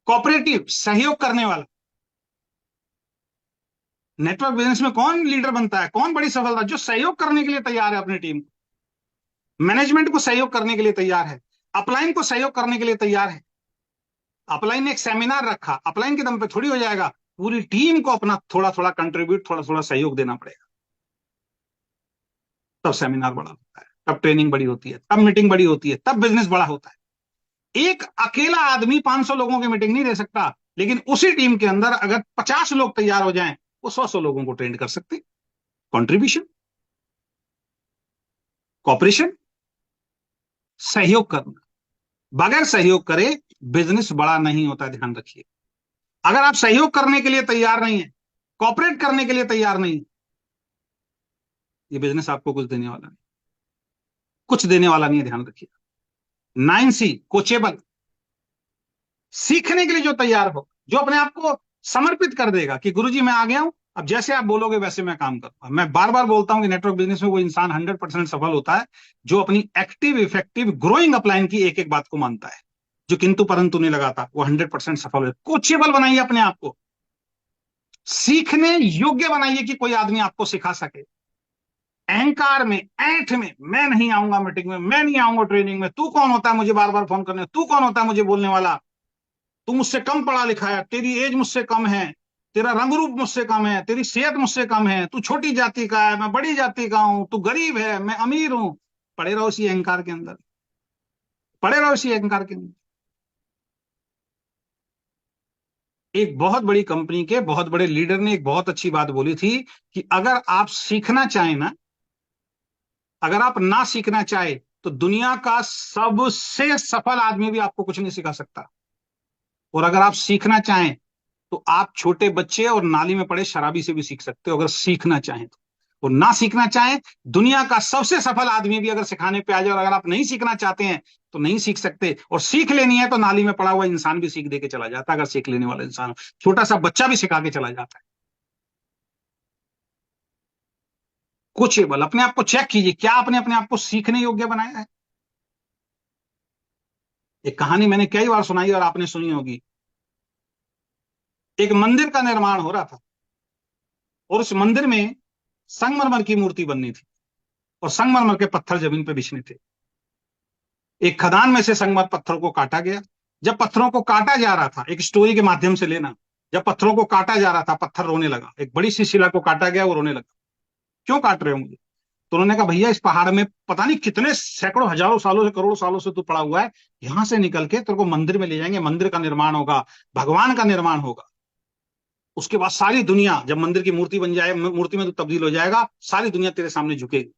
Cooperative, सहयोग करने वाला। नेटवर्क बिजनेस में कौन लीडर बनता है, कौन बड़ी सफलता? जो सहयोग करने के लिए तैयार है अपनी टीम को, मैनेजमेंट को सहयोग करने के लिए तैयार है, अपलाइन को सहयोग करने के लिए तैयार है। अपलाइन ने एक सेमिनार रखा, अपलाइन के दम पे थोड़ी हो जाएगा, पूरी टीम को अपना थोड़ा थोड़ा कंट्रीब्यूट, थोड़ा थोड़ा सहयोग देना पड़ेगा, तब सेमिनार बड़ा होता है, तब ट्रेनिंग बड़ी होती है, तब मीटिंग बड़ी होती है, तब बिजनेस बड़ा होता है। एक अकेला आदमी 500 लोगों की मीटिंग नहीं दे सकता, लेकिन उसी टीम के अंदर अगर 50 लोग तैयार हो जाएं, वो 100 लोगों को ट्रेंड कर सकते। कॉन्ट्रीब्यूशन, कॉपरेशन, सहयोग करना। बगैर सहयोग करे बिजनेस बड़ा नहीं होता, ध्यान रखिए। अगर आप सहयोग करने के लिए तैयार नहीं है, कॉपरेट करने के लिए तैयार नहीं, ये बिजनेस आपको कुछ देने वाला नहीं, कुछ देने वाला नहीं है, ध्यान रखिए। 9C, कोचेबल, सीखने के लिए जो तैयार हो, जो अपने आप को समर्पित कर देगा कि गुरुजी मैं आ गया हूं, अब जैसे आप बोलोगे वैसे मैं काम करूंगा। मैं बार बार बोलता हूं कि नेटवर्क बिजनेस में वो इंसान 100% सफल होता है जो अपनी एक्टिव, इफेक्टिव, ग्रोइंग अपलाइन की एक एक बात को मानता है, जो किंतु परंतु नहीं लगाता, वो 100% सफल है। कोचेबल बनाइए अपने आप को, सीखने योग्य बनाइए कि कोई आदमी आपको सिखा सके। अहंकार में, ऐंठ में, मैं नहीं आऊंगा मीटिंग में, मैं नहीं आऊंगा ट्रेनिंग में, तू कौन होता है मुझे बार बार फोन करने, तू कौन होता है मुझे बोलने वाला, तू मुझसे कम पढ़ा लिखा है, तेरी एज मुझसे कम है, तेरा रंग रूप मुझसे कम है, तेरी सेहत मुझसे कम है, तू छोटी जाति का है, मैं बड़ी जाति का हूं, तू गरीब है, मैं अमीर हूं। पड़े रहो इसी अहंकार के अंदर, पड़े रहो इसी अहंकार के अंदर। एक बहुत बड़ी कंपनी के बहुत बड़े लीडर ने एक बहुत अच्छी बात बोली थी कि अगर आप सीखना चाहें ना, अगर आप ना सीखना चाहे तो दुनिया का सबसे सफल आदमी भी आपको कुछ नहीं सिखा सकता। और अगर आप सीखना चाहें तो आप छोटे बच्चे और नाली में पड़े शराबी से भी सीख सकते हो, अगर सीखना चाहें तो। और ना सीखना चाहें, दुनिया का सबसे सफल आदमी भी अगर सिखाने पे आ जाए, और अगर आप नहीं सीखना चाहते हैं तो नहीं सीख सकते। और सीख लेनी है तो नाली में पड़ा हुआ इंसान भी सीख दे के चला जाता है, अगर सीख लेने वाला इंसान हो। छोटा सा बच्चा भी सिखा के चला जाता है। कोचेबल, अपने आप को चेक कीजिए, क्या आपने अपने आप को सीखने योग्य बनाया है? एक कहानी मैंने कई बार सुनाई और आपने सुनी होगी। एक मंदिर का निर्माण हो रहा था और उस मंदिर में संगमरमर की मूर्ति बननी थी और संगमरमर के पत्थर जमीन पे बिछने थे। एक खदान में से संगमरमर पत्थरों को काटा गया। जब पत्थरों को काटा जा रहा था, एक स्टोरी के माध्यम से लेना, जब पत्थरों को काटा जा रहा था, पत्थर रोने लगा। एक बड़ी सी शिला को काटा गया, वो रोने लगा। क्यों काट रहे हो मुझे? तो उन्होंने कहा भैया इस पहाड़ में पता नहीं कितने सैकड़ों हजारों सालों से, करोड़ों सालों से तू पड़ा हुआ है, यहां से निकल के तेरे को मंदिर में ले जाएंगे, मंदिर का निर्माण होगा, भगवान का निर्माण होगा। उसके बाद सारी दुनिया, जब मंदिर की मूर्ति बन जाए, मूर्ति में तो तब्दील हो जाएगा, सारी दुनिया तेरे सामने झुकेगी।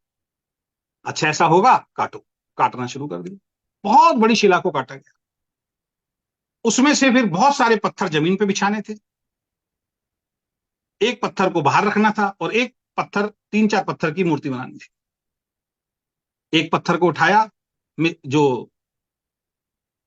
अच्छा ऐसा होगा, काटो। काटना शुरू कर दिया, बहुत बड़ी शिला को काटा गया। उसमें से फिर बहुत सारे पत्थर जमीन पे बिछाने थे। एक पत्थर को बाहर रखना था और एक पत्थर, 3-4 पत्थर की मूर्ति बनानी थी। एक पत्थर को उठाया, जो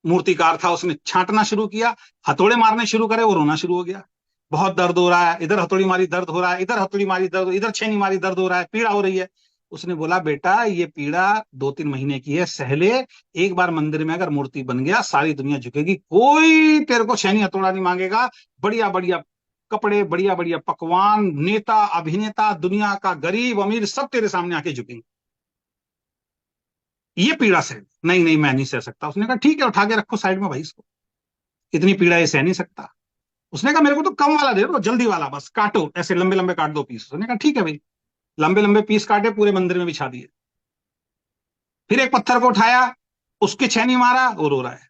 मूर्तिकार था उसने छांटना शुरू किया, हथौड़े मारने शुरू करे, वो रोना शुरू हो गया। बहुत दर्द हो रहा है, इधर हथौड़ी मारी दर्द हो रहा है, इधर हथौड़ी मारी दर्द, इधर छेनी मारी दर्द हो रहा है, पीड़ा हो रही है। उसने बोला बेटा ये पीड़ा 2-3 महीने की है, सहले। एक बार मंदिर में अगर मूर्ति बन गया, सारी दुनिया झुकेगी, कोई तेरे को छेनी हथौड़ा नहीं मांगेगा। बढ़िया बढ़िया कपड़े, बढ़िया बढ़िया पकवान, नेता अभिनेता, दुनिया का गरीब अमीर सब तेरे सामने आके झुकेंगे। ये पीड़ा सह, नहीं नहीं मैं नहीं सह सकता। उसने कहा ठीक है, उठा के रखो साइड में भाई इसको, इतनी पीड़ा ये सह नहीं सकता। उसने कहा मेरे को तो कम वाला दे दो, जल्दी वाला, बस काटो, ऐसे लंबे लंबे काट दो पीस। उसने कहा ठीक है भाई। लंबे लंबे पीस काटे, पूरे मंदिर में बिछा दिए। फिर एक पत्थर को उठाया, उसके छेनी मारा, वो रो रहा है।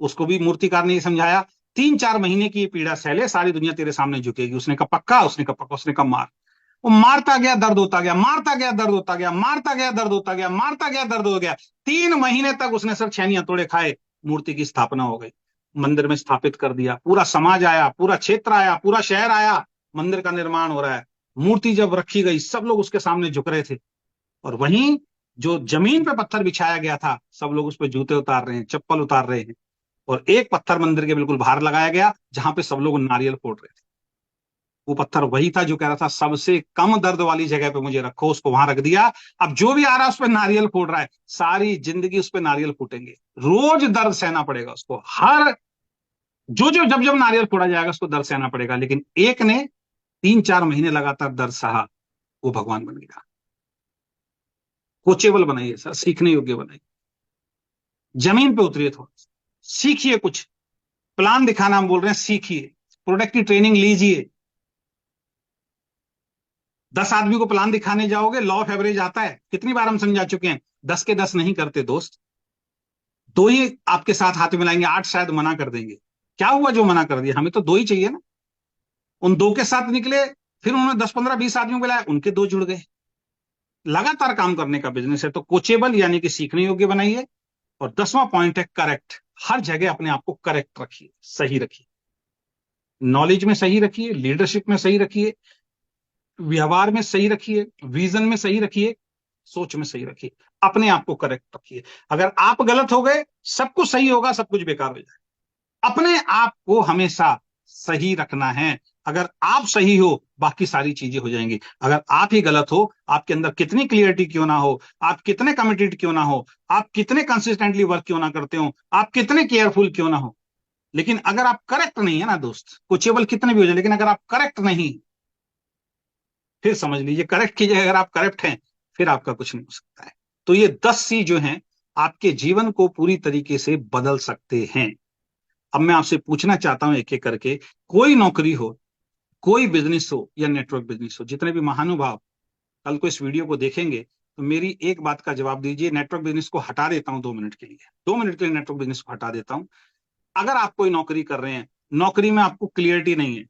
उसको भी मूर्तिकार ने ये समझाया 3-4 महीने की ये पीड़ा सहले, सारी दुनिया तेरे सामने झुकेगी। उसने कहा पक्का? उसने कहा पक्का। उसने कहा मार। वो मारता गया, दर्द होता गया, मारता गया, दर्द होता गया, मारता गया, दर्द होता गया, मारता गया, दर्द हो गया। 3 महीने तक उसने सर छेनी हथौड़े खाए, मूर्ति की स्थापना हो गई। मंदिर में स्थापित कर दिया, पूरा समाज आया, पूरा क्षेत्र आया, पूरा शहर आया, मंदिर का निर्माण हो रहा है। मूर्ति जब रखी गई, सब लोग उसके सामने झुक रहे थे। और वहीं जो जमीन पे पत्थर बिछाया गया था, सब लोग उस पर जूते उतार रहे हैं, चप्पल उतार रहे हैं। और एक पत्थर मंदिर के बिल्कुल बाहर लगाया गया, जहां पे सब लोग नारियल फोड़ रहे थे। वो पत्थर वही था जो कह रहा था सबसे कम दर्द वाली जगह पे मुझे रखो, उसको वहां रख दिया। अब जो भी आ रहा है उस पर नारियल फूट रहा है, सारी जिंदगी उस पर नारियल फूटेंगे, रोज दर्द सहना पड़ेगा उसको, हर जो जो जब जब नारियल फोड़ा जाएगा उसको दर्द सहना पड़ेगा, लेकिन एक ने 3-4 महीने लगातार दर्द सहा, वो भगवान बन गया। कोचेबल बनाइए सर, सीखने योग्य बनाइए, जमीन पे उतरिए, थोड़ा सीखिए, कुछ प्लान दिखाना हम बोल रहे हैं, सीखिए, प्रोडक्ट की ट्रेनिंग लीजिए। 10 आदमी को प्लान दिखाने जाओगे, लॉ ऑफ एवरेज आता है, कितनी बार हम समझा चुके हैं, 10 के 10 नहीं करते दोस्त, दो ही आपके साथ हाथ मिलाएंगे, 8 शायद मना कर देंगे। क्या हुआ जो मना कर दिया, हमें तो दो ही चाहिए ना। उन दो के साथ निकले, फिर उन्होंने 10-15-20 आदमियों को बुलाया, उनके दो जुड़ गए। लगातार काम करने का बिजनेस है, तो कोचेबल यानी कि सीखने योग्य बनाइए। और 10वां पॉइंट है करेक्ट, हर जगह अपने आप को करेक्ट रखिए, सही रखिए, नॉलेज में सही रखिए, लीडरशिप में सही रखिए, व्यवहार में सही रखिए, विजन में सही रखिए, सोच में सही रखिए, अपने आप को करेक्ट रखिए। अगर आप गलत हो गए, सब कुछ सही होगा, सब कुछ बेकार हो जाएगा। अपने आप को हमेशा सही रखना है। अगर आप सही हो, बाकी सारी चीजें हो जाएंगी। अगर आप ही गलत हो, आपके अंदर कितनी क्लियरिटी क्यों ना हो, आप कितने कमिटेड क्यों ना हो, आप कितने कंसिस्टेंटली वर्क क्यों ना करते हो, आप कितने केयरफुल क्यों ना हो, लेकिन अगर आप करेक्ट नहीं है ना दोस्त, कोचेबल कितने भी हो जाए, लेकिन अगर आप करेक्ट नहीं, फिर समझ लीजिए करेक्ट कीजिए, अगर आप करेक्ट हैं, फिर आपका कुछ नहीं हो सकता है। तो ये 10 C जो हैं, आपके जीवन को पूरी तरीके से बदल सकते हैं। अब मैं आपसे पूछना चाहता हूं एक एक करके, कोई नौकरी हो, कोई बिजनेस हो या नेटवर्क बिजनेस हो, जितने भी महानुभाव कल को इस वीडियो को देखेंगे, तो मेरी एक बात का जवाब दीजिए। नेटवर्क बिजनेस को हटा देता हूं 2 मिनट के लिए, 2 मिनट के लिए नेटवर्क बिजनेस को हटा देता हूं। अगर आप कोई नौकरी कर रहे हैं, नौकरी में आपको क्लियरिटी नहीं है,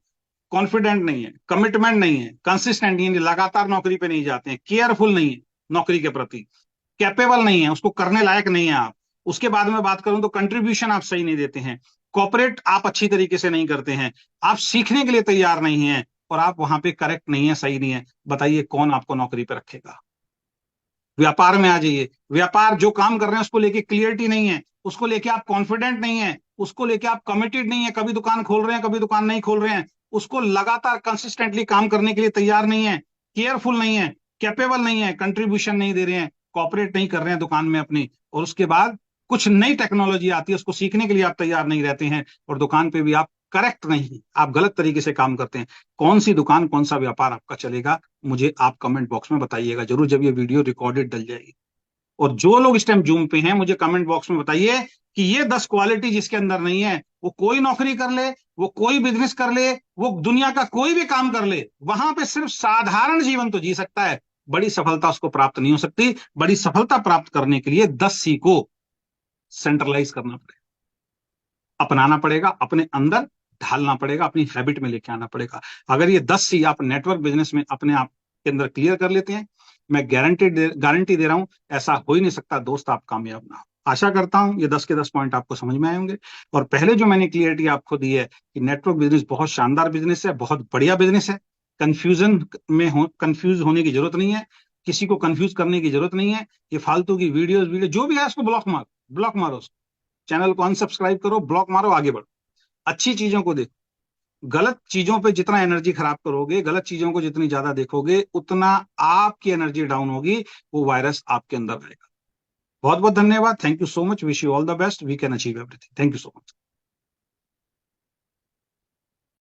कॉन्फिडेंट नहीं है, कमिटमेंट नहीं है, कंसिस्टेंट नहीं है, लगातार नौकरी पे नहीं जाते हैं, केयरफुल नहीं है नौकरी के प्रति, कैपेबल नहीं है, उसको करने लायक नहीं है आप, उसके बाद में बात करूं तो कंट्रीब्यूशन आप सही नहीं देते हैं, कॉपरेट आप अच्छी तरीके से नहीं करते हैं, आप सीखने के लिए तैयार नहीं है, और आप वहां पे करेक्ट नहीं है, सही नहीं है, बताइए कौन आपको नौकरी पे रखेगा। व्यापार में आ जाइए, व्यापार जो काम कर रहे हैं उसको लेके क्लियरिटी नहीं है, उसको लेके आप कॉन्फिडेंट नहीं है, उसको लेके आप कमिटेड नहीं है, कभी दुकान खोल रहे हैं कभी दुकान नहीं खोल रहे हैं, उसको लगातार कंसिस्टेंटली काम करने के लिए तैयार नहीं है, केयरफुल नहीं है, कैपेबल नहीं है, कंट्रीब्यूशन नहीं दे रहे हैं, कॉपरेट नहीं कर रहे हैं दुकान में अपनी, और उसके बाद कुछ नई टेक्नोलॉजी आती है उसको सीखने के लिए आप तैयार नहीं रहते हैं, और दुकान पे भी आप करेक्ट नहीं, आप गलत तरीके से काम करते हैं, कौन सी दुकान कौन सा व्यापार आपका चलेगा, मुझे आप कमेंट बॉक्स में बताइएगा जरूर, जब ये वीडियो रिकॉर्डेड डल जाएगी। और जो लोग इस टाइम जूम पे हैं, मुझे कमेंट बॉक्स में बताइए कि ये 10 क्वालिटी जिसके अंदर नहीं है, वो कोई नौकरी कर ले, वो कोई बिजनेस कर ले, वो दुनिया का कोई भी काम कर ले, वहां पे सिर्फ साधारण जीवन तो जी सकता है, बड़ी सफलता उसको प्राप्त नहीं हो सकती। बड़ी सफलता प्राप्त करने के लिए 10 C को सेंट्रलाइज करना पड़ेगा, अपनाना पड़ेगा, अपने अंदर ढालना पड़ेगा, अपनी हैबिट में लेके आना पड़ेगा। अगर ये 10 C आप नेटवर्क बिजनेस में अपने आप के अंदर क्लियर कर लेते हैं, मैं गारंटी दे रहा हूं, ऐसा हो ही नहीं सकता दोस्त आप कामयाब ना हो। आशा करता हूं ये 10 के 10 पॉइंट आपको समझ में आए होंगे। और पहले जो मैंने क्लियरिटी आपको दी है कि नेटवर्क बिजनेस बहुत शानदार बिजनेस है, बहुत बढ़िया बिजनेस है, कंफ्यूजन कंफ्यूज होने की जरूरत नहीं है, किसी को कंफ्यूज करने की जरूरत नहीं है। ये फालतू की वीडियो जो भी है उसको ब्लॉक मारो उसको, चैनल को अनसब्सक्राइब करो, ब्लॉक मारो, आगे बढ़ो, अच्छी चीजों को देखो। गलत चीजों पे जितना एनर्जी खराब करोगे, गलत चीजों को जितनी ज्यादा देखोगे, उतना आपकी एनर्जी डाउन होगी, वो वायरस आपके अंदर आएगा। बहुत बहुत धन्यवाद, thank you so much, wish you all the best, we can achieve everything, thank you so much.